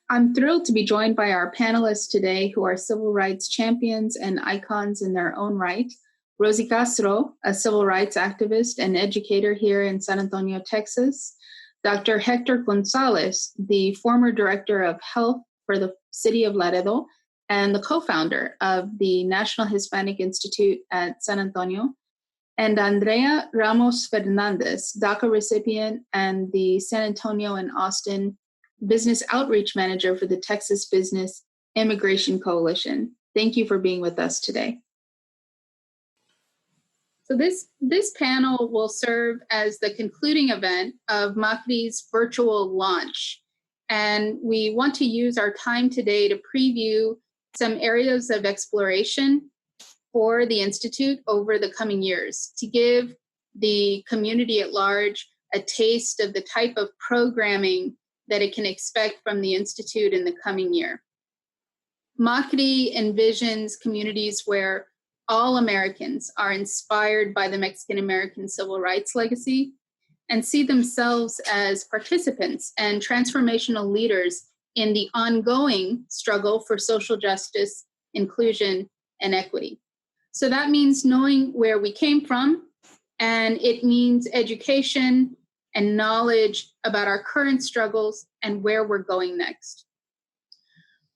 I'm thrilled to be joined by our panelists today who are civil rights champions and icons in their own right. Rosie Castro, a civil rights activist and educator here in San Antonio, Texas. Dr. Héctor González, the former director of health for the city of Laredo and the co-founder of the National Hispanic Institute at San Antonio. And Andrea Ramos Fernandez, DACA recipient and the San Antonio and Austin Business Outreach Manager for the Texas Business Immigration Coalition. Thank you for being with us today. So this panel will serve as the concluding event of MACRI's virtual launch. And we want to use our time today to preview some areas of exploration for the Institute over the coming years, to give the community at large a taste of the type of programming that it can expect from the Institute in the coming year. MACRI envisions communities where all Americans are inspired by the Mexican-American civil rights legacy and see themselves as participants and transformational leaders in the ongoing struggle for social justice, inclusion, and equity. So that means knowing where we came from, and it means education and knowledge about our current struggles and where we're going next.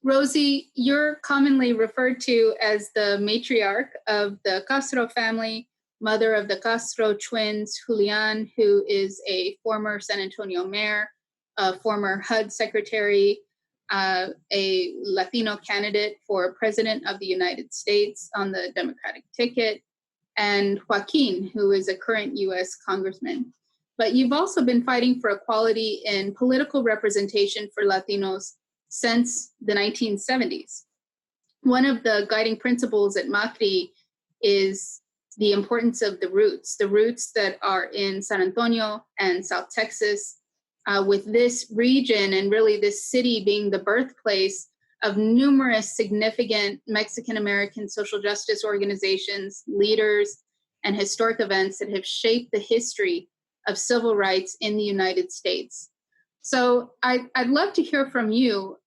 Rosie, you're commonly referred to as the matriarch of the Castro family, mother of the Castro twins, Julian, who is a former San Antonio mayor, a former HUD secretary, a Latino candidate for president of the United States on the Democratic ticket, and Joaquin, who is a current US congressman. But you've also been fighting for equality in political representation for Latinos since the 1970s. One of the guiding principles at MACRI is the importance of the roots that are in San Antonio and South Texas, with this region and really this city being the birthplace of numerous significant Mexican-American social justice organizations, leaders, and historic events that have shaped the history of civil rights in the United States. So I'd love to hear from you.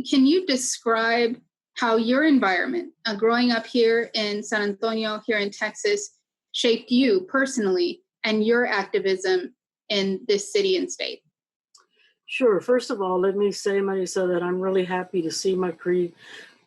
Can you describe how your environment, growing up here in San Antonio, here in Texas, shaped you personally and your activism in this city and state? Sure. First of all, let me say, Marisa, that I'm really happy to see MACRI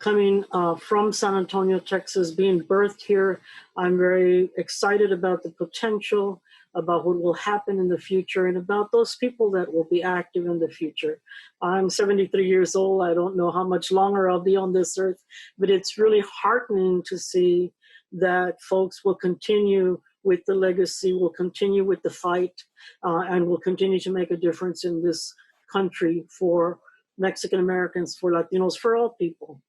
coming from San Antonio, Texas, being birthed here. I'm very excited about the potential, about what will happen in the future, and about those people that will be active in the future. I'm 73 years old. I don't know how much longer I'll be on this earth, but it's really heartening to see that folks will continue with the legacy, will continue with the fight, and will continue to make a difference in this country for Mexican Americans, for Latinos, for all people.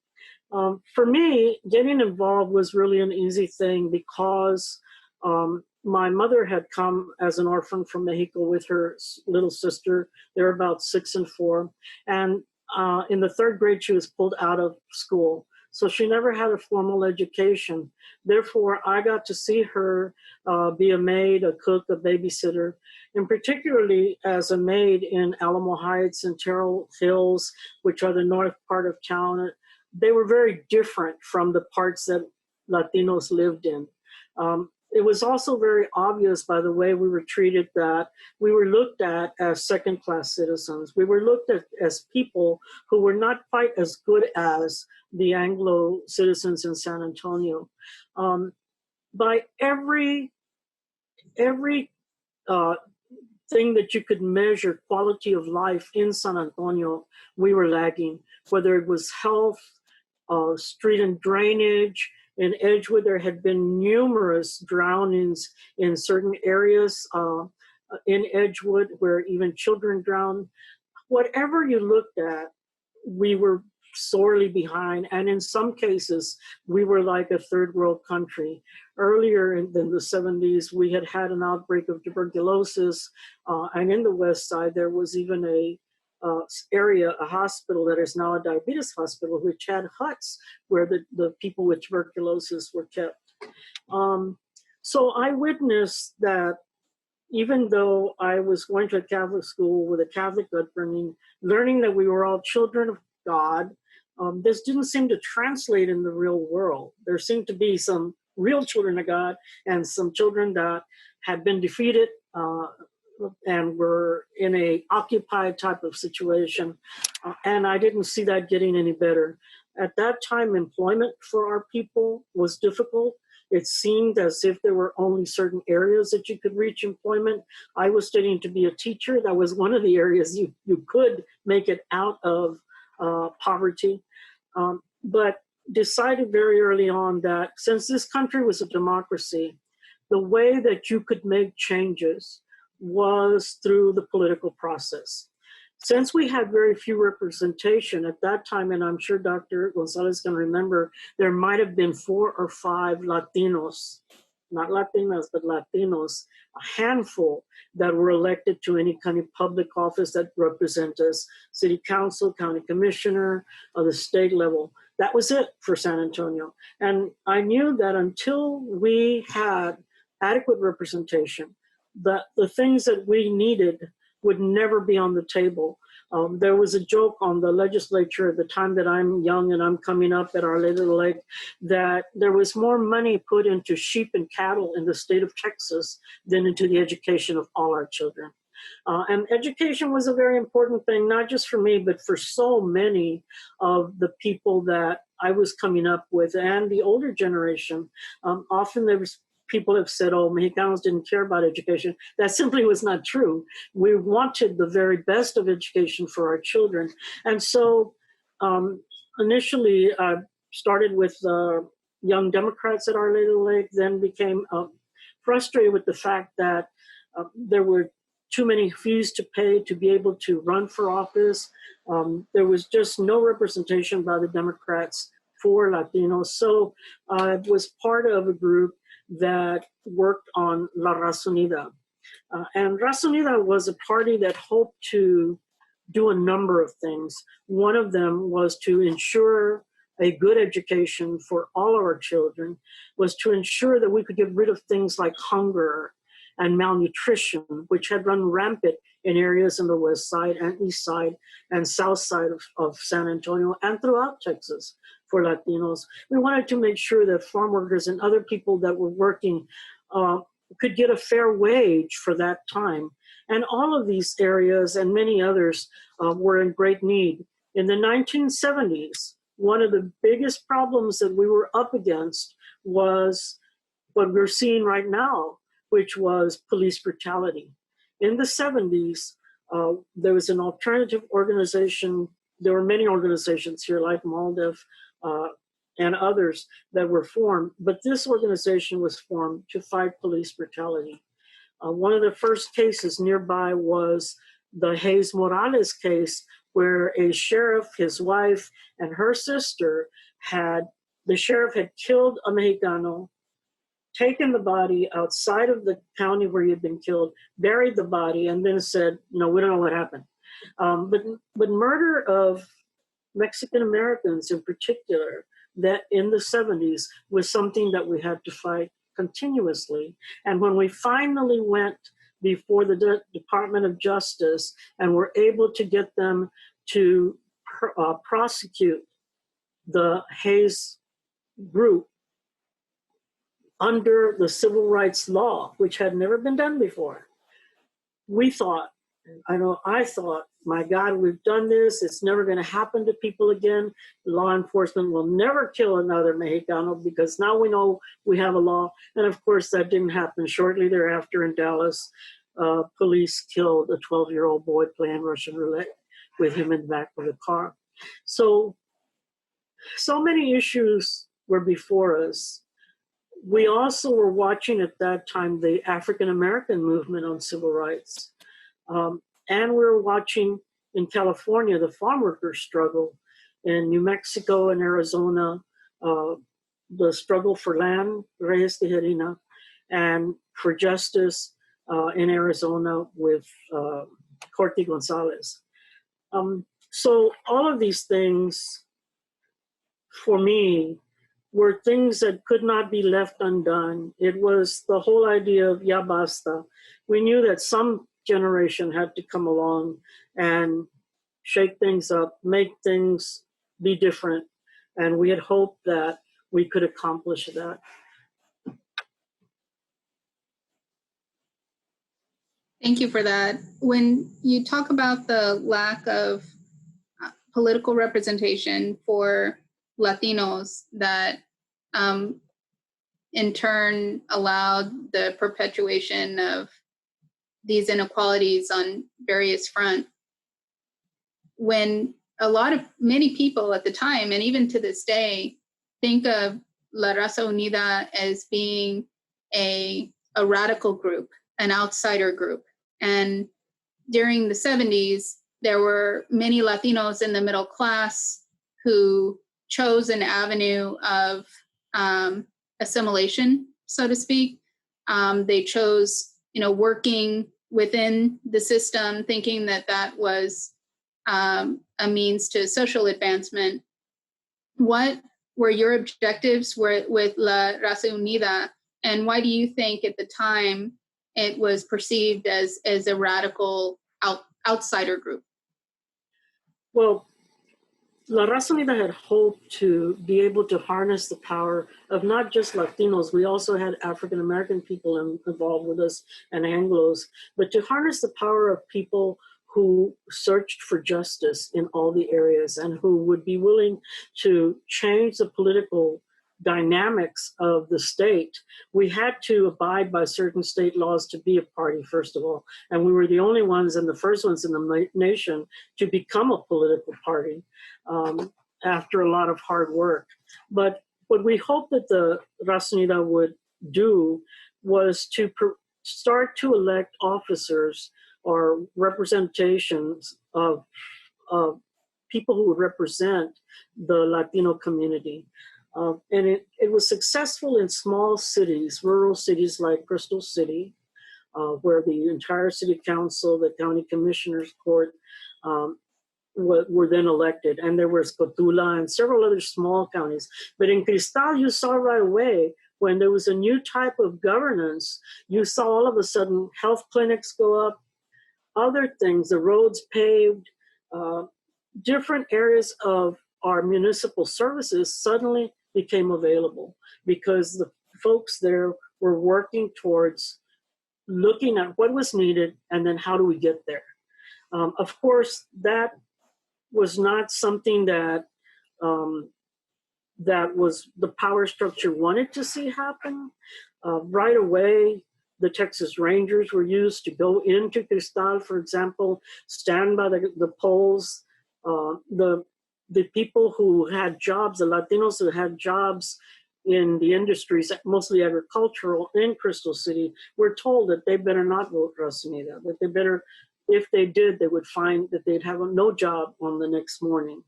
For me, getting involved was really an easy thing because my mother had come as an orphan from Mexico with her little sister. They were about 6 and 4. And in the 3rd grade, she was pulled out of school. So she never had a formal education. Therefore, I got to see her be a maid, a cook, a babysitter, and particularly as a maid in Alamo Heights and Terrell Hills, which are the north part of town. They were very different from the parts that Latinos lived in. It was also very obvious by the way we were treated that we were looked at as second-class citizens. We were looked at as people who were not quite as good as the Anglo citizens in San Antonio. By every thing that you could measure quality of life in San Antonio, we were lagging, whether it was health, street and drainage. In Edgewood, there had been numerous drownings in certain areas in Edgewood where even children drowned. Whatever you looked at, we were sorely behind. And in some cases, we were like a third world country. Earlier in the 70s, we had had an outbreak of tuberculosis. And in the West Side, there was even a hospital that is now a diabetes hospital, which had huts where the people with tuberculosis were kept. So I witnessed that, even though I was going to a Catholic school with a Catholic upbringing, learning that we were all children of God, this didn't seem to translate in the real world. There seemed to be some real children of God and some children that had been defeated and were in a occupied type of situation. And I didn't see that getting any better. At that time, employment for our people was difficult. It seemed as if there were only certain areas that you could reach employment. I was studying to be a teacher. That was one of the areas you could make it out of poverty. But decided very early on that since this country was a democracy, the way that you could make changes was through the political process. Since we had very few representation at that time, and I'm sure Dr. González can remember, there might have been 4 or 5 Latinos, not Latinas, but Latinos, a handful that were elected to any kind of public office that represent us, city council, county commissioner, or the state level. That was it for San Antonio. And I knew that until we had adequate representation, that the things that we needed would never be on the table. There was a joke on the legislature at the time that I'm young and I'm coming up at our little lake, that there was more money put into sheep and cattle in the state of Texas than into the education of all our children. And education was a very important thing, not just for me, but for so many of the people that I was coming up with and the older generation. Often there was people have said, oh, Mexicanos didn't care about education. That simply was not true. We wanted the very best of education for our children. And so initially I started with young Democrats at Our Lady of the Lake, then became frustrated with the fact that there were too many fees to pay to be able to run for office. There was just no representation by the Democrats for Latinos. So I was part of a group that worked on La Raza Unida. And Raza Unida was a party that hoped to do a number of things. One of them was to ensure a good education for all of our children, was to ensure that we could get rid of things like hunger and malnutrition, which had run rampant in areas in the west side and east side and south side of San Antonio and throughout Texas for Latinos. We wanted to make sure that farm workers and other people that were working could get a fair wage for that time. And all of these areas and many others were in great need. In the 1970s, one of the biggest problems that we were up against was what we're seeing right now, which was police brutality. In the 70s, there was an alternative organization. There were many organizations here like MALDEF and others that were formed, but this organization was formed to fight police brutality. One of the first cases nearby was the Hayes Morales case, where a sheriff, his wife, and her sister the sheriff had killed a Mexicano, taken the body outside of the county where he had been killed, buried the body, and then said, no, we don't know what happened. But murder of Mexican Americans in particular, that in the 70s was something that we had to fight continuously. And when we finally went before the Department of Justice and were able to get them to prosecute the Hayes group under the civil rights law, which had never been done before, I thought, my God, we've done this. It's never going to happen to people again. Law enforcement will never kill another Mexicano because now we know we have a law. And of course, that didn't happen. Shortly thereafter in Dallas, police killed a 12-year-old boy playing Russian roulette with him in the back of the car. So many issues were before us. We also were watching at that time the African-American movement on civil rights. And we were watching in California the farm workers struggle, in New Mexico and Arizona, the struggle for land, Reyes Tijerina, and for justice in Arizona with Corte González. So all of these things, for me, were things that could not be left undone. It was the whole idea of ya basta. We knew that some generation had to come along and shake things up, make things be different. And we had hoped that we could accomplish that. Thank you for that. When you talk about the lack of political representation for Latinos that in turn allowed the perpetuation of these inequalities on various fronts, when many people at the time, and even to this day, think of La Raza Unida as being a radical group, an outsider group. And during the 70s, there were many Latinos in the middle class who chose an avenue of assimilation, so to speak. They chose, working within the system, thinking that that was a means to social advancement. What were your objectives with La Raza Unida, and why do you think at the time it was perceived as a radical outsider group? Well, La Raza Unida had hoped to be able to harness the power of not just Latinos, we also had African-American people involved with us and Anglos, but to harness the power of people who searched for justice in all the areas and who would be willing to change the political dynamics of the state. We had to abide by certain state laws to be a party, first of all. And we were the only ones and the first ones in the nation to become a political party after a lot of hard work. But what we hoped that the Raza Unida would do was to start to elect officers or representations of people who would represent the Latino community. And it was successful in small cities, rural cities like Crystal City, where the entire city council, the county commissioners court were then elected. And there was Cotula and several other small counties. But in Cristal, you saw right away when there was a new type of governance, you saw all of a sudden health clinics go up, other things, the roads paved, different areas of our municipal services suddenly became available because the folks there were working towards looking at what was needed and then how do we get there. Of course, that was not something that that was the power structure wanted to see happen. Right away, the Texas Rangers were used to go into Cristal, for example, stand by the polls. The people who had jobs, the Latinos who had jobs in the industries, mostly agricultural, in Crystal City, were told that they better not vote Raza Unida, that they better, if they did, they would find that they'd have no job on the next morning.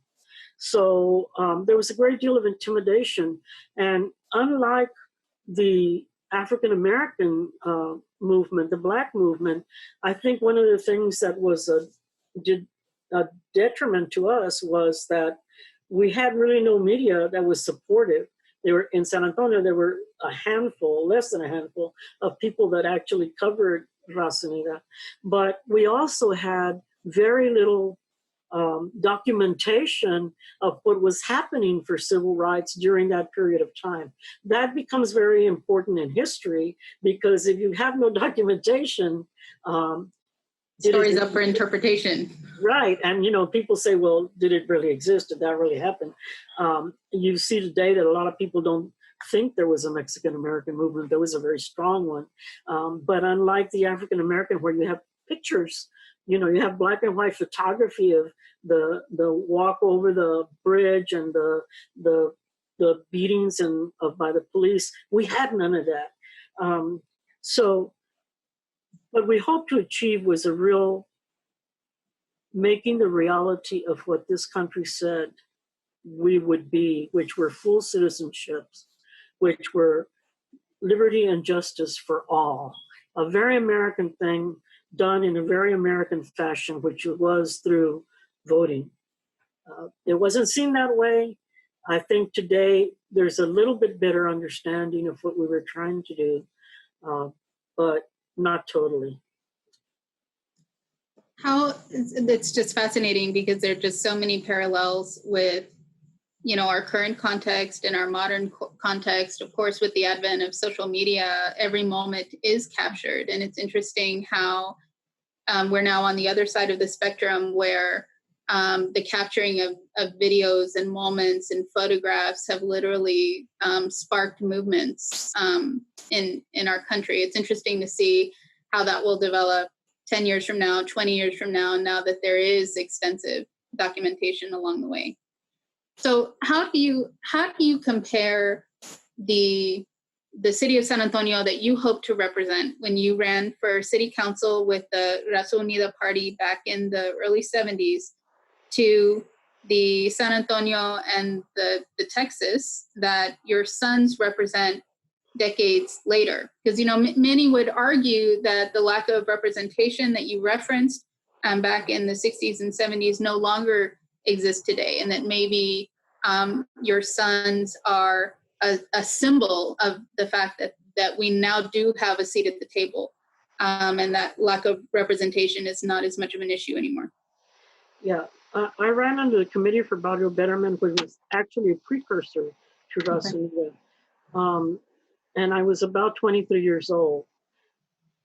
So there was a great deal of intimidation. And unlike the African-American movement, the Black movement, I think one of the things that was a detriment to us was that we had really no media that was supportive. There were, in San Antonio, there were a handful, less than a handful, of people that actually covered Raza Unida. But we also had very little documentation of what was happening for civil rights during that period of time. That becomes very important in history because if you have no documentation, stories up for interpretation. Right, and people say, well, did it really exist? Did that really happen? You see today that a lot of people don't think there was a Mexican-American movement. There was a very strong one. But unlike the African-American, where you have pictures, you have black and white photography of the walk over the bridge and the beatings by the police. We had none of that. So what we hoped to achieve was a real making the reality of what this country said we would be, which were full citizenships, which were liberty and justice for all. A very American thing done in a very American fashion, which it was through voting. It wasn't seen that way I think today there's a little bit better understanding of what we were trying to do, but not totally. It's just fascinating because there are just so many parallels with, you know, our current context and our modern context. Of course, with the advent of social media, every moment is captured. And it's interesting how we're now on the other side of the spectrum where the capturing of videos and moments and photographs have literally sparked movements in our country. It's interesting to see how that will develop 10 years from now, 20 years from now that there is extensive documentation along the way. So how do you compare the city of San Antonio that you hope to represent when you ran for city council with the Raza Unida party back in the early 70s to the San Antonio and the Texas that your sons represent decades later? Because, you know, many would argue that the lack of representation that you referenced back in the 60s and 70s no longer exists today, and that maybe your sons are a symbol of the fact that we now do have a seat at the table, and that lack of representation is not as much of an issue anymore. Yeah, I ran under the Committee for Barrio Betterment, which was actually a precursor to Raza Unida. And I was about 23 years old.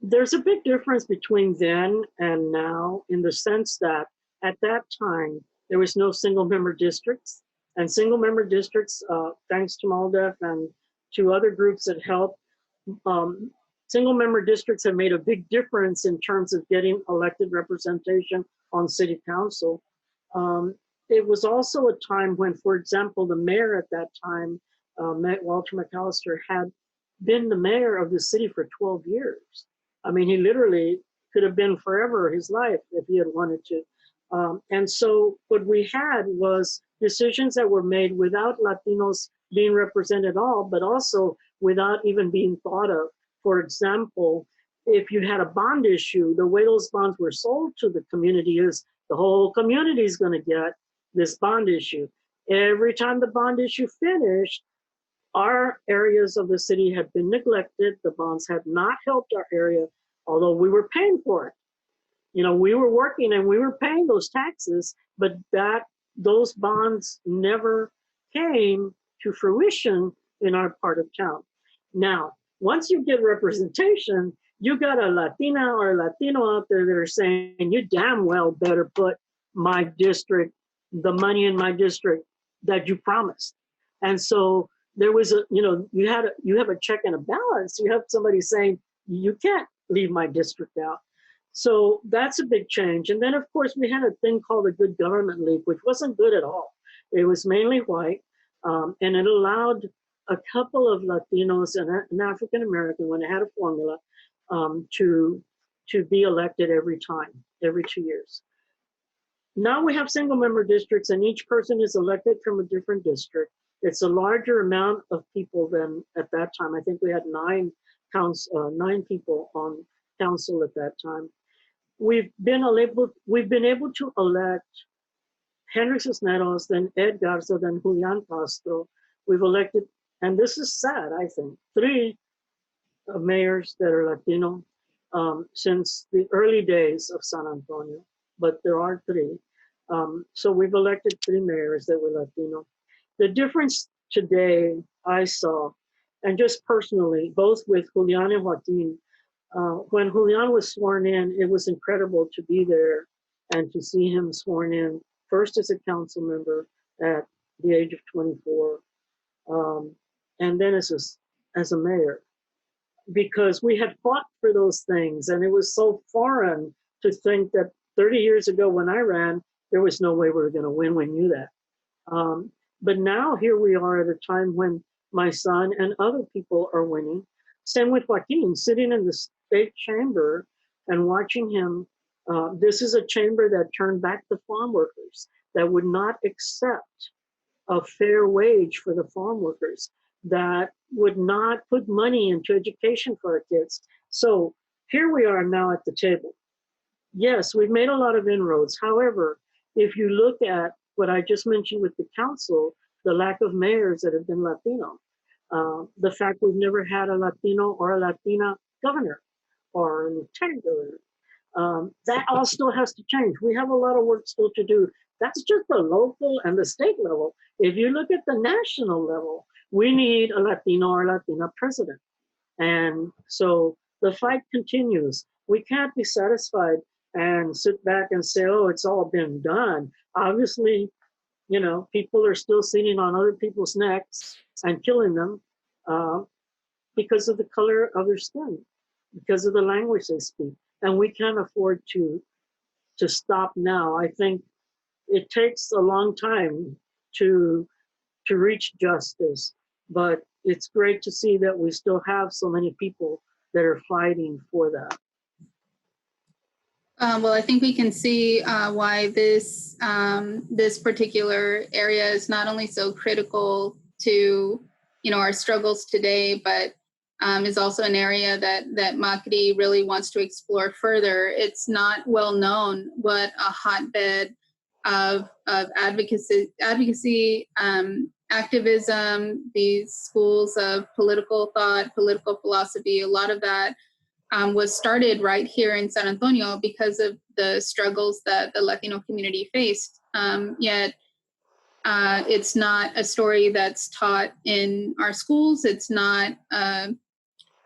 There's a big difference between then and now in the sense that at that time, there was no single member districts. And single member districts, thanks to MALDEF and to other groups that helped, single member districts have made a big difference in terms of getting elected representation on city council. It was also a time when, for example, the mayor at that time, Walter McAllister, had been the mayor of the city for 12 years. I mean, he literally could have been forever his life if he had wanted to. And so what we had was decisions that were made without Latinos being represented at all, but also without even being thought of. For example, if you had a bond issue, the way those bonds were sold to the community is the whole community is going to get this bond issue. Every time the bond issue finished, our areas of the city had been neglected. The bonds had not helped our area, although we were paying for it. You know, we were working and we were paying those taxes, but those bonds never came to fruition in our part of town. Now, once you get representation, you got a Latina or a Latino out there that are saying, you damn well better put my district, the money in my district that you promised. And so there was you have a check and a balance. You have somebody saying, you can't leave my district out. So that's a big change. And then, of course, we had a thing called the Good Government League, which wasn't good at all. It was mainly white, and it allowed a couple of Latinos and an African American, when it had a formula, to be elected every 2 years. Now we have single member districts, and each person is elected from a different district. It's a larger amount of people than at that time. I think we had 9 people on council at that time. We've been able to elect Henry Cisneros, then Ed Garza, then Julian Castro. We've elected, and this is sad, I think, 3 mayors that are Latino since the early days of San Antonio, but there are 3. So we've elected 3 mayors that were Latino. The difference today I saw, and just personally, both with Julian and Joaquin, when Julian was sworn in, it was incredible to be there and to see him sworn in, first as a council member at the age of 24, and then as a mayor, because we had fought for those things, and it was so foreign to think that 30 years ago when I ran, there was no way we were going to win. We knew that. But now here we are at a time when my son and other people are winning. Same with Joaquin, sitting in the state chamber and watching him. This is a chamber that turned back the farm workers, that would not accept a fair wage for the farm workers, that would not put money into education for our kids. So here we are now at the table. Yes, we've made a lot of inroads. However, if you look at what I just mentioned with the council, the lack of mayors that have been Latino, the fact we've never had a Latino or a Latina governor or a lieutenant governor. That all still has to change. We have a lot of work still to do. That's just the local and the state level. If you look at the national level, we need a Latino or Latina president. And so the fight continues. We can't be satisfied and sit back and say, oh, it's all been done. Obviously, you know, people are still sitting on other people's necks and killing them because of the color of their skin, because of the language they speak. And we can't afford to stop now. I think it takes a long time to reach justice, but it's great to see that we still have so many people that are fighting for that. Well, I think we can see why this this particular area is not only so critical to, you know, our struggles today, but is also an area that MACRI really wants to explore further. It's not well known what a hotbed of advocacy, activism, these schools of political thought, political philosophy. A lot of that was started right here in San Antonio because of the struggles that the Latino community faced. Yet it's not a story that's taught in our schools. It's not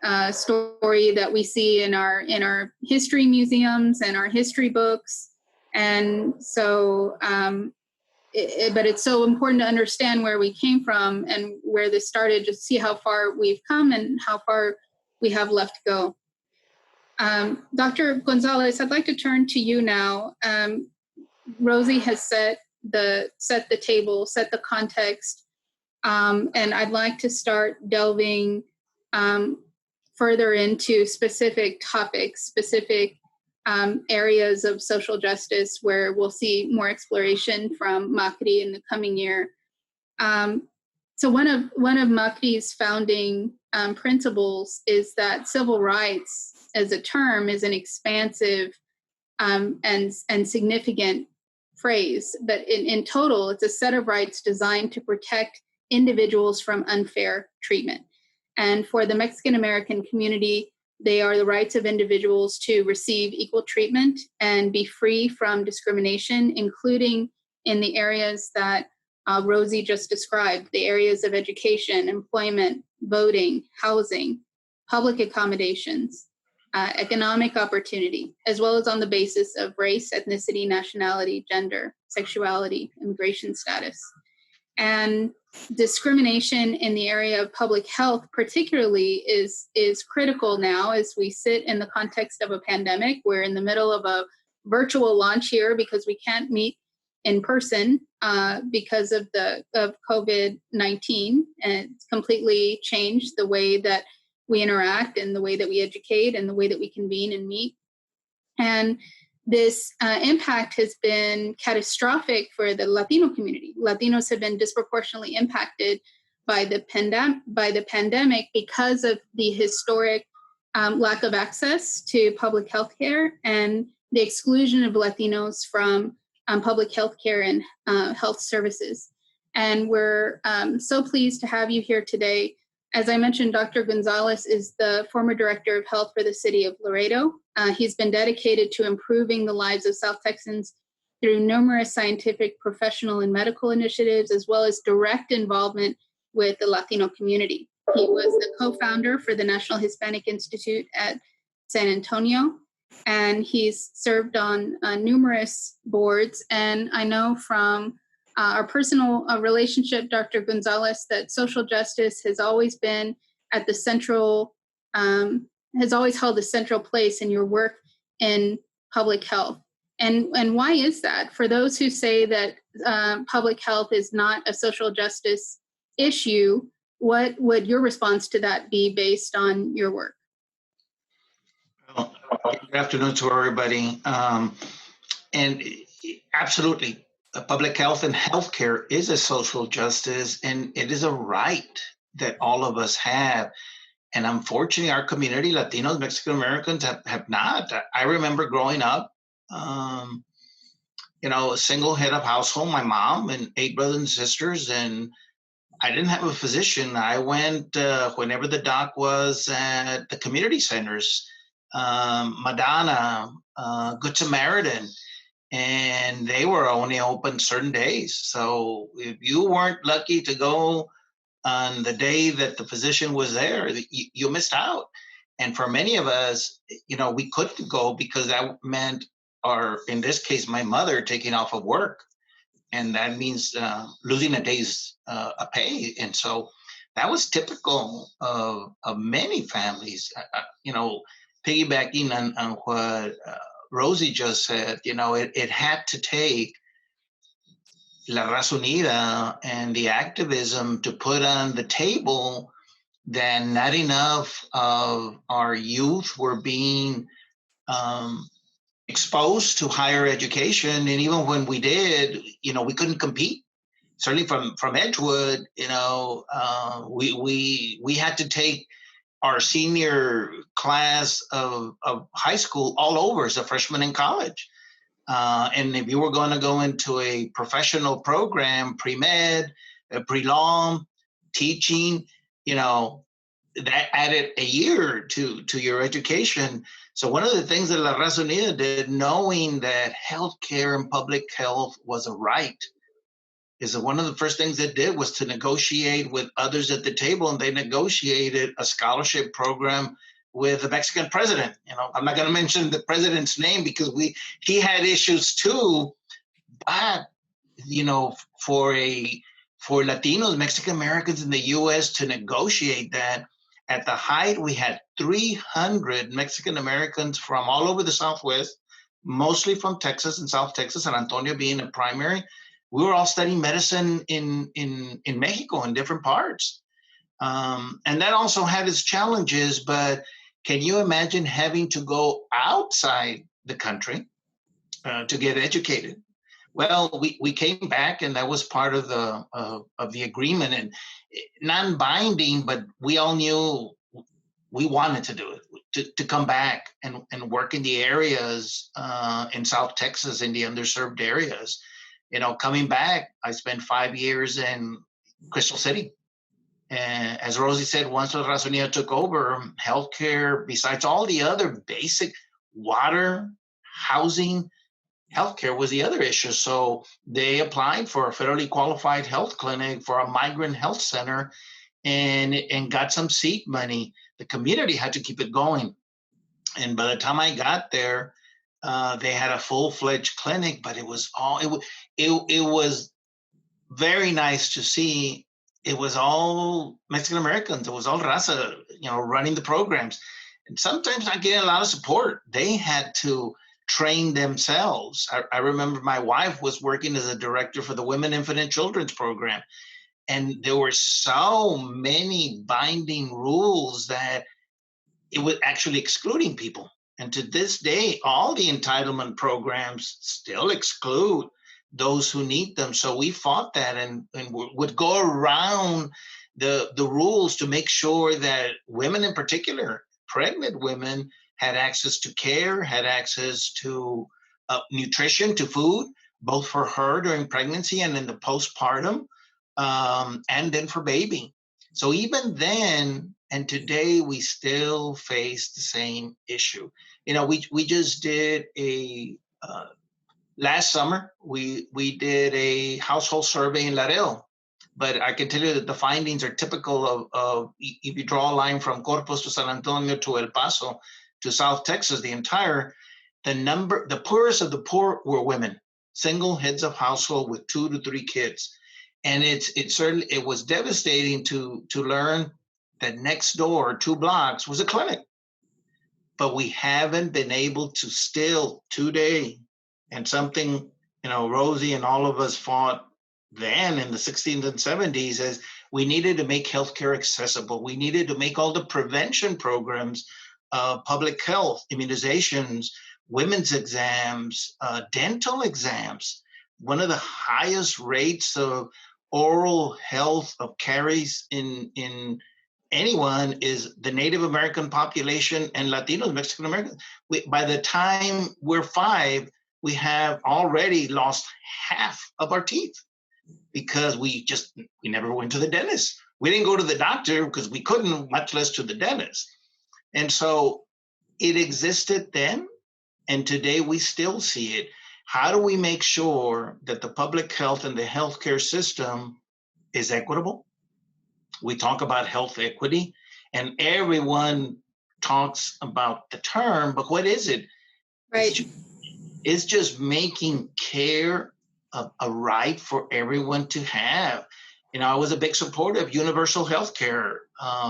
a story that we see in our history museums and our history books. And so, but it's so important to understand where we came from and where this started, to see how far we've come and how far we have left to go. Dr. González, I'd like to turn to you now. Rosie has set the table, set the context, and I'd like to start delving further into specific topics, specific areas of social justice where we'll see more exploration from MACRI in the coming year. So one of MACRI's founding principles is that civil rights as a term is an expansive and significant phrase, but in total, it's a set of rights designed to protect individuals from unfair treatment. And for the Mexican American community, they are the rights of individuals to receive equal treatment and be free from discrimination, including in the areas that Rosie just described, the areas of education, employment, voting, housing, public accommodations, economic opportunity, as well as on the basis of race, ethnicity, nationality, gender, sexuality, immigration status. And discrimination in the area of public health particularly is critical now as we sit in the context of a pandemic. We're in the middle of a virtual launch here because we can't meet in person because of COVID-19, and it's completely changed the way that we interact and the way that we educate and the way that we convene and meet. And this impact has been catastrophic for the Latino community. Latinos have been disproportionately impacted by the pandemic because of the historic lack of access to public health care and the exclusion of Latinos from public health care and health services. And we're so pleased to have you here today. As I mentioned, Dr. González is the former director of health for the city of Laredo. He's been dedicated to improving the lives of South Texans through numerous scientific, professional, and medical initiatives, as well as direct involvement with the Latino community. He was the co-founder for the National Hispanic Institute at San Antonio, and he's served on numerous boards. And I know from our personal relationship, Dr. González, that social justice has always been at the central, has always held a central place in your work in public health. And why is that? For those who say that public health is not a social justice issue, what would your response to that be based on your work? Well, good afternoon to everybody. And absolutely, public health and healthcare is a social justice, and it is a right that all of us have. And unfortunately, our community, Latinos, Mexican Americans, have not. I remember growing up a single head of household, my mom and 8 brothers and sisters, and I didn't have a physician. I went whenever the doc was at the community centers, Madonna, Good Samaritan, and they were only open certain days. So if you weren't lucky to go on the day that the physician was there, you missed out. And for many of us, we couldn't go because that meant, or in this case, my mother taking off of work. And that means losing a day's a pay. And so that was typical of many families. Piggybacking on what Rosie just said, it had to take La Raza Unida and the activism to put on the table that not enough of our youth were being exposed to higher education. And even when we did, we couldn't compete. Certainly from Edgewood, we had to take our senior class of high school all over as a freshman in college. And if you were going to go into a professional program, pre-med, pre-law, teaching, that added a year to your education. So one of the things that La Raza Unida did, knowing that healthcare and public health was a right, is that one of the first things they did was to negotiate with others at the table, and they negotiated a scholarship program with the Mexican president. I'm not going to mention the president's name because he had issues too, but for Latinos, Mexican Americans in the U.S. to negotiate that, at the height we had 300 Mexican Americans from all over the Southwest, mostly from Texas and South Texas, San Antonio being a primary. We were all studying medicine in Mexico in different parts. And that also had its challenges, but can you imagine having to go outside the country to get educated? Well, we came back, and that was part of the agreement, and non-binding, but we all knew we wanted to do it, to come back and work in the areas in South Texas, in the underserved areas. Coming back, I spent 5 years in Crystal City. And as Rosie said, once La Raza Unida took over, healthcare, besides all the other basic water, housing, healthcare was the other issue. So they applied for a federally qualified health clinic for a migrant health center and got some seed money. The community had to keep it going. And by the time I got there, they had a full-fledged clinic, but it was very nice to see. It was all Mexican Americans. It was all Raza, running the programs. And sometimes not getting a lot of support. They had to train themselves. I remember my wife was working as a director for the Women, Infant, and Children's program. And there were so many binding rules that it was actually excluding people. And to this day, all the entitlement programs still exclude those who need them. So we fought that and would go around the rules to make sure that women in particular, pregnant women, had access to care, had access to nutrition, to food, both for her during pregnancy and in the postpartum, and then for baby. So even then, and today, we still face the same issue. We just did last summer, we did a household survey in Laredo, but I can tell you that the findings are typical of if you draw a line from Corpus to San Antonio to El Paso to South Texas, the poorest of the poor were women, single heads of household with 2 to 3 kids. And it was devastating to learn that next door, 2 blocks, was a clinic. But we haven't been able to still today, and something, Rosie and all of us fought then in the 60s and 70s, is we needed to make healthcare accessible. We needed to make all the prevention programs, public health, immunizations, women's exams, dental exams. One of the highest rates of oral health of caries in anyone is the Native American population and Latinos, Mexican Americans. By the time we're 5, we have already lost half of our teeth because we never went to the dentist. We didn't go to the doctor because we couldn't, much less to the dentist. And so it existed then, and today we still see it. How do we make sure that the public health and the healthcare system is equitable? We talk about health equity, and everyone talks about the term, but what is it? Right. It's just making care a right for everyone to have. You know, I was a big supporter of universal health care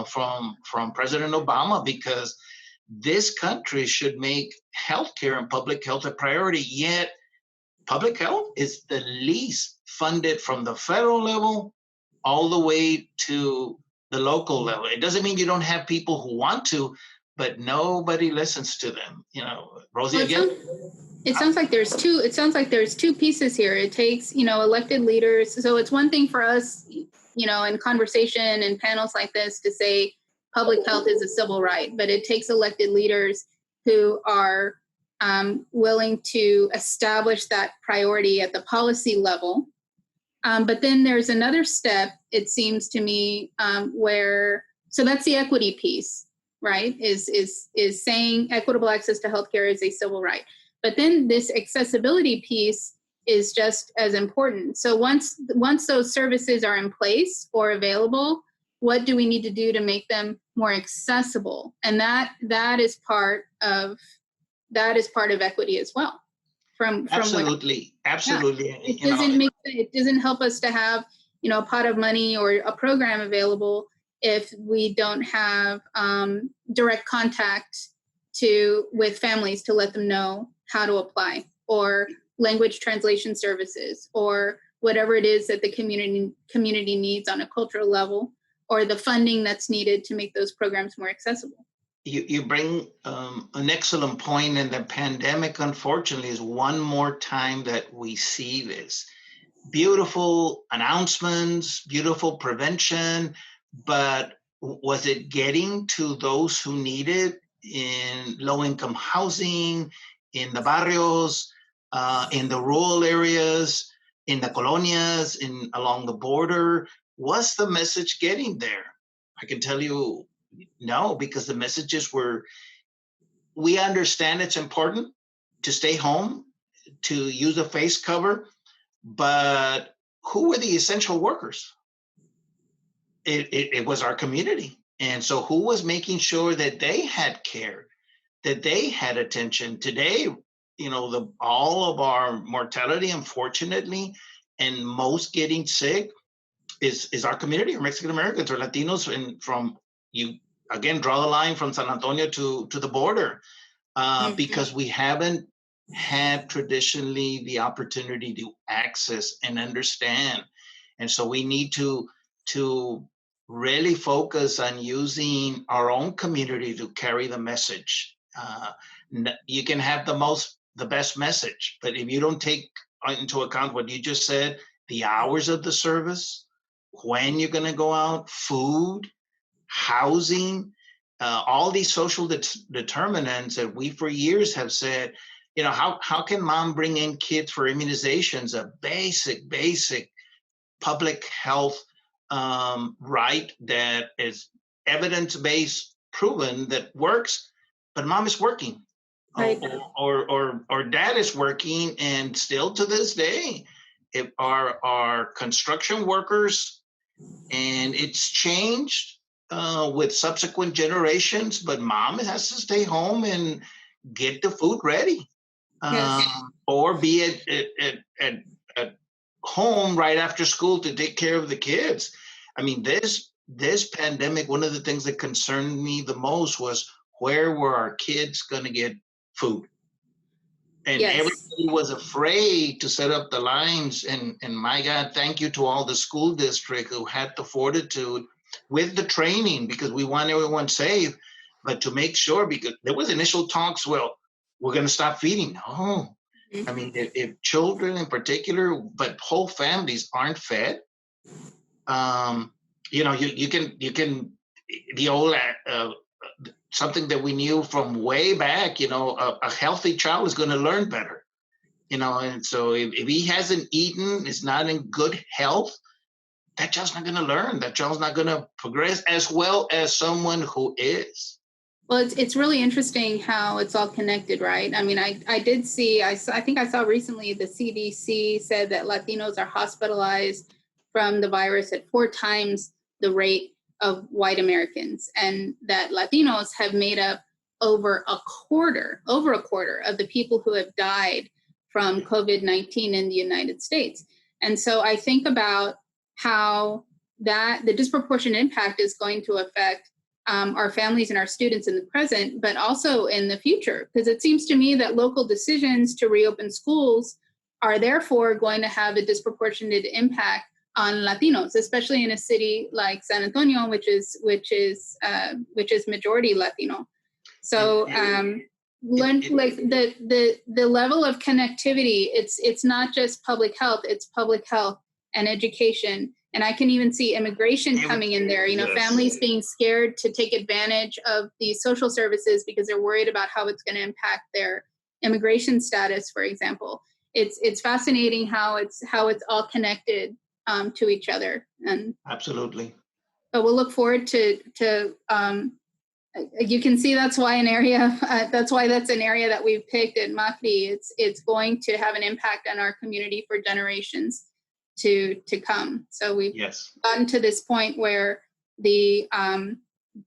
from President Obama, because this country should make healthcare and public health a priority, yet public health is the least funded from the federal level all the way to the local level. It doesn't mean you don't have people who want to, but nobody listens to them. You know, Rosie, Well, again. It sounds like there's two. It sounds like there's two pieces here. It takes, elected leaders. So it's one thing for us, in conversation and panels like this to say public health is a civil right, but it takes elected leaders who are willing to establish that priority at the policy level. But then there's another step, it seems to me, so that's the equity piece, right? Is saying equitable access to healthcare is a civil right. But then this accessibility piece is just as important. So once those services are in place or available, what do we need to do to make them more accessible? And that is part of equity as well. From Absolutely. Yeah. It doesn't help us to have, a pot of money or a program available if we don't have direct contact with families to let them know how to apply, or language translation services, or whatever it is that the community needs on a cultural level, or the funding that's needed to make those programs more accessible. You bring an excellent point, and the pandemic, unfortunately, is one more time that we see this. Beautiful announcements, beautiful prevention, but was it getting to those who need it in low-income housing, in the barrios, in the rural areas, in the colonias, along the border? Was the message getting there? I can tell you no, because the messages were, we understand it's important to stay home, to use a face cover, but who were the essential workers? It was our community. And so who was making sure that they had care, that they had attention? Today, all of our mortality, unfortunately, and most getting sick is our community, or Mexican Americans or Latinos, and from you again draw the line from San Antonio to the border, because we haven't had traditionally the opportunity to access and understand. And so we need to really focus on using our own community to carry the message. You can have the best message, but if you don't take into account what you just said, the hours of the service, when you're going to go out, food, housing, all these social determinants that we for years have said, how can mom bring in kids for immunizations, a basic public health right that is evidence-based, proven, that works, but mom is working, right, or dad is working, and still to this day, if our construction workers, and it's changed with subsequent generations, but mom has to stay home and get the food ready, Yes. or be at home right after school to take care of the kids. I mean, this pandemic, one of the things that concerned me the most was, where were our kids going to get food? And Yes. everybody was afraid to set up the lines. And my God, thank you to all the school districts who had the fortitude with the training, because we want everyone safe, but to make sure, because there was initial talks, well, we're going to stop feeding. No. I mean, if children in particular, but whole families aren't fed, you can, the old, something that we knew from way back, a healthy child is going to learn better. And so if he hasn't eaten, is not in good health, that child's not going to learn. That child's not going to progress as well as someone who is. Well, it's really interesting how it's all connected, right? I mean, I did see, I think I saw recently the CDC said that Latinos are hospitalized from the virus at 4 times the rate of white Americans, and that Latinos have made up over a quarter of the people who have died from COVID-19 in the United States. And so I think about how that the disproportionate impact is going to affect our families and our students in the present, but also in the future, because it seems to me that local decisions to reopen schools are therefore going to have a disproportionate impact on Latinos, especially in a city like San Antonio, which is majority Latino. So like the level of connectivity, it's not just public health, it's public health and education. And I can even see immigration coming in there, yes. Families being scared to take advantage of these social services because they're worried about how it's going to impact their immigration status, for example. It's fascinating how it's all connected to each other. And absolutely. But we'll look forward to you can see that's why that's an area that we've picked at MACRI. It's going to have an impact on our community for generations to come. So we've gotten to this point where the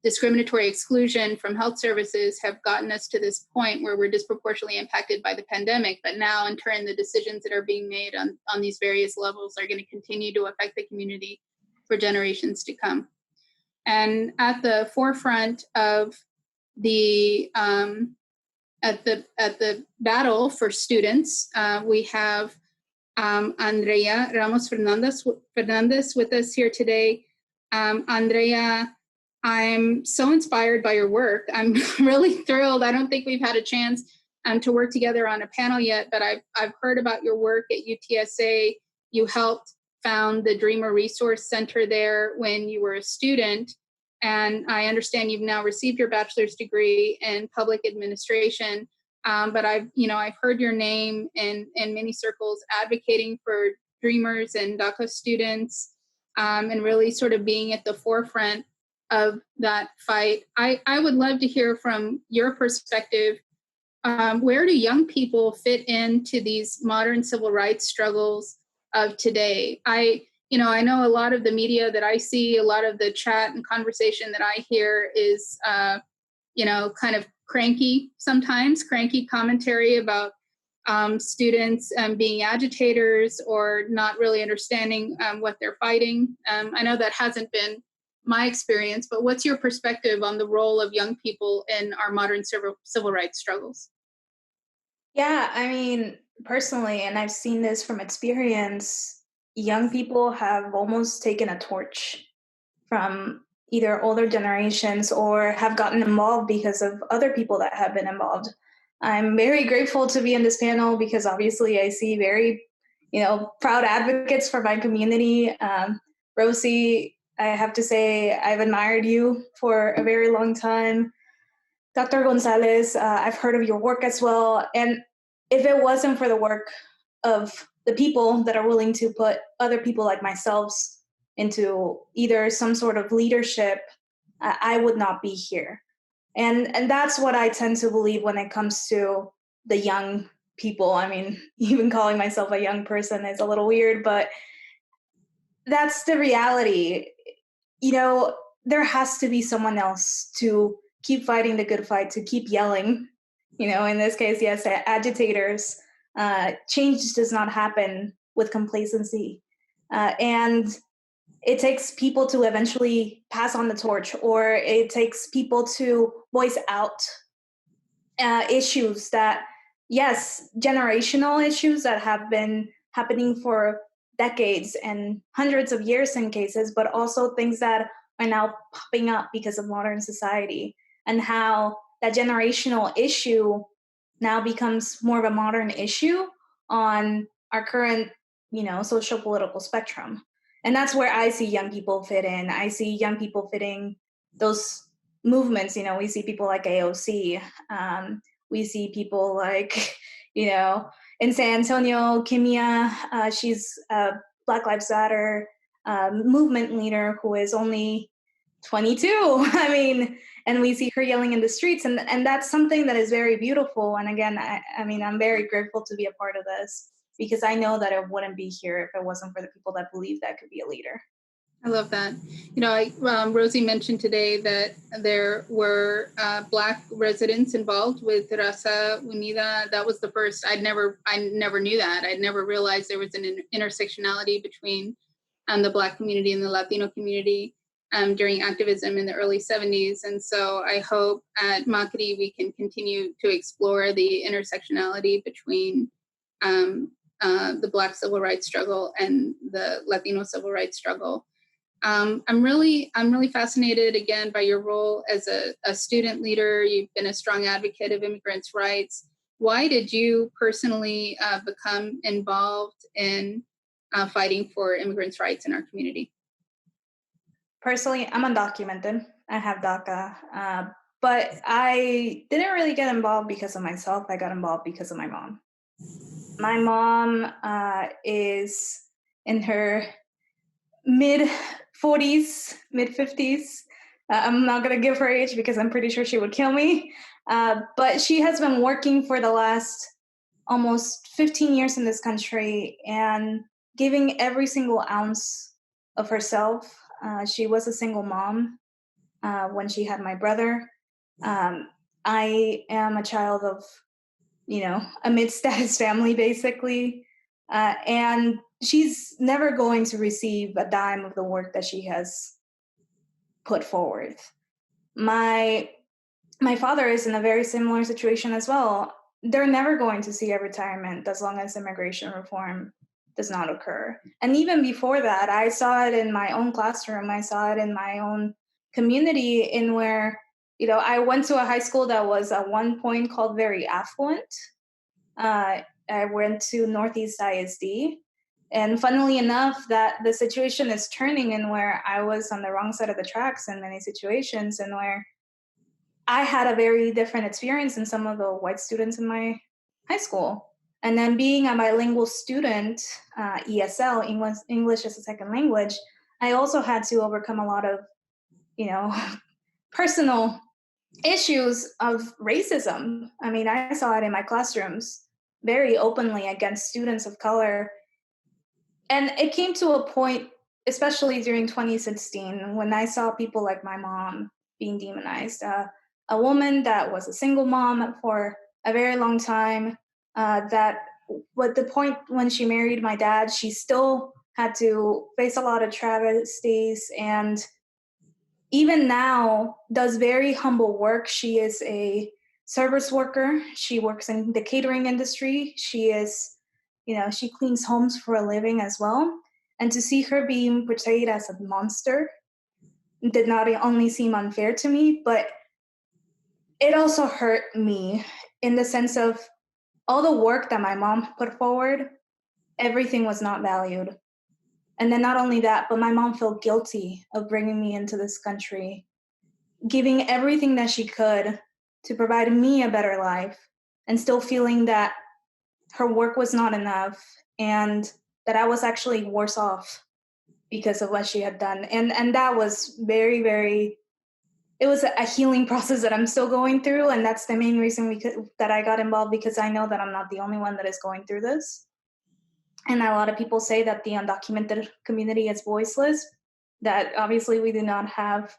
discriminatory exclusion from health services have gotten us to this point where we're disproportionately impacted by the pandemic. But now, in turn, the decisions that are being made on these various levels are going to continue to affect the community for generations to come. And at the forefront of the at the battle for students, we have Andrea Ramos Fernandez with us here today. Andrea, I'm so inspired by your work. I'm really thrilled. I don't think we've had a chance to work together on a panel yet, but I've heard about your work at UTSA. You helped found the Dreamer Resource Center there when you were a student. And I understand you've now received your bachelor's degree in public administration. But I've heard your name in many circles advocating for Dreamers and DACA students, and really sort of being at the forefront of that fight. I would love to hear from your perspective. Where do young people fit into these modern civil rights struggles of today? I know a lot of the media that I see, a lot of the chat and conversation that I hear is, kind of cranky commentary about students being agitators or not really understanding what they're fighting. I know that hasn't been my experience, but what's your perspective on the role of young people in our modern civil rights struggles? Yeah, I mean, personally, and I've seen this from experience, young people have almost taken a torch from either older generations or have gotten involved because of other people that have been involved. I'm very grateful to be in this panel because obviously I see very, proud advocates for my community. Rosie, I have to say I've admired you for a very long time. Dr. González, I've heard of your work as well. And if it wasn't for the work of the people that are willing to put other people like myself into either some sort of leadership, I would not be here. And that's what I tend to believe when it comes to the young people. I mean, even calling myself a young person is a little weird, but that's the reality. There has to be someone else to keep fighting the good fight, to keep yelling. In this case, yes, agitators. Change does not happen with complacency. And it takes people to eventually pass on the torch, or it takes people to voice out issues that, yes, generational issues that have been happening for decades and hundreds of years in cases, but also things that are now popping up because of modern society, and how that generational issue now becomes more of a modern issue on our current, social political spectrum. And that's where I see young people fit in. I see young people fitting those movements. We see people like AOC. We see people like, in San Antonio, Kimia, she's a Black Lives Matter movement leader who is only 22. I mean, and we see her yelling in the streets, and that's something that is very beautiful. And again, I mean, I'm very grateful to be a part of this, because I know that I wouldn't be here if it wasn't for the people that believe that I could be a leader. I love that. You know, Rosie mentioned today that there were Black residents involved with Raza Unida. That was the first. I never knew that. I'd never realized there was an intersectionality between the Black community and the Latino community during activism in the early 70s. And so I hope at MACRI we can continue to explore the intersectionality between the Black civil rights struggle and the Latino civil rights struggle. I'm really fascinated again by your role as a student leader. You've been a strong advocate of immigrants' rights. Why did you personally become involved in fighting for immigrants' rights in our community? Personally, I'm undocumented. I have DACA, but I didn't really get involved because of myself. I got involved because of my mom. My mom is in her mid-40s, mid-50s. I'm not going to give her age because I'm pretty sure she would kill me. But she has been working for the last almost 15 years in this country and giving every single ounce of herself. She was a single mom when she had my brother. I am a child of, a mid-status family, basically. And she's never going to receive a dime of the work that she has put forward. My father is in a very similar situation as well. They're never going to see a retirement as long as immigration reform does not occur. And even before that, I saw it in my own classroom. I saw it in my own community, in where, I went to a high school that was at one point called very affluent. I went to Northeast ISD. And funnily enough, that the situation is turning in where I was on the wrong side of the tracks in many situations, and where I had a very different experience than some of the white students in my high school. And then being a bilingual student, ESL, English as a second language, I also had to overcome a lot of, personal issues of racism. I mean, I saw it in my classrooms very openly against students of color. And it came to a point, especially during 2016, when I saw people like my mom being demonized. A woman that was a single mom for a very long time, that at the point when she married my dad, she still had to face a lot of travesties, and even now does very humble work. She is a service worker. She works in the catering industry. She is, she cleans homes for a living as well. And to see her being portrayed as a monster did not only seem unfair to me, but it also hurt me in the sense of all the work that my mom put forward, everything was not valued. And then not only that, but my mom felt guilty of bringing me into this country, giving everything that she could to provide me a better life, and still feeling that her work was not enough and that I was actually worse off because of what she had done. And that was very, very, it was a healing process that I'm still going through. And that's the main reason that I got involved, because I know that I'm not the only one that is going through this. And a lot of people say that the undocumented community is voiceless, that obviously we do not have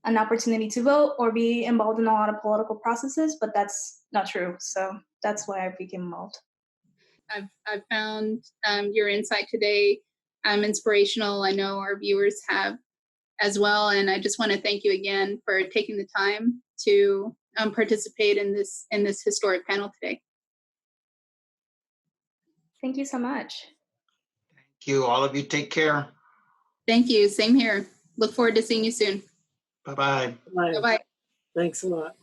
an opportunity to vote or be involved in a lot of political processes, but that's not true. So that's why I became involved. I've found your insight today inspirational. I know our viewers have as well. And I just want to thank you again for taking the time to participate in this historic panel today. Thank you so much. Thank you. All of you take care. Thank you. Same here. Look forward to seeing you soon. Bye-bye. Bye. Bye-bye. Thanks a lot.